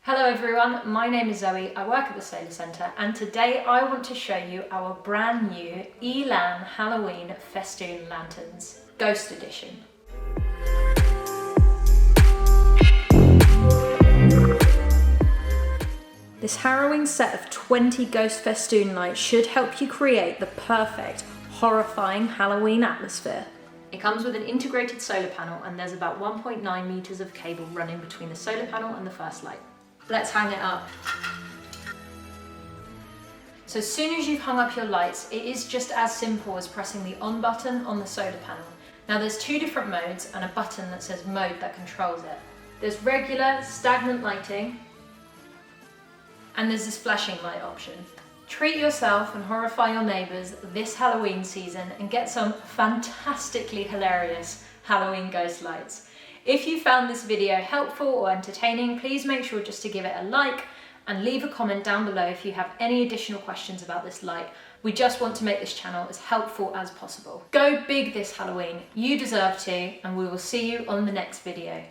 Hello everyone, my name is Zoe, I work at the Solar Centre and today I want to show you our brand new Elan Halloween Festoon lanterns, Ghost Edition. This Halloween set of 20 ghost festoon lights should help you create the perfect, horrifying Halloween atmosphere. It comes with an integrated solar panel and there's about 1.9 meters of cable running between the solar panel and the first light. Let's hang it up. So as soon as you've hung up your lights, it is just as simple as pressing the on button on the solar panel. Now there's two different modes and a button that says mode that controls it. There's regular, stagnant lighting, and there's this flashing light option. Treat yourself and horrify your neighbours this Halloween season and get some fantastically hilarious Halloween ghost lights. If you found this video helpful or entertaining, please make sure just to give it a like and leave a comment down below if you have any additional questions about this light. We just want to make this channel as helpful as possible. Go big this Halloween, you deserve to, and we will see you on the next video.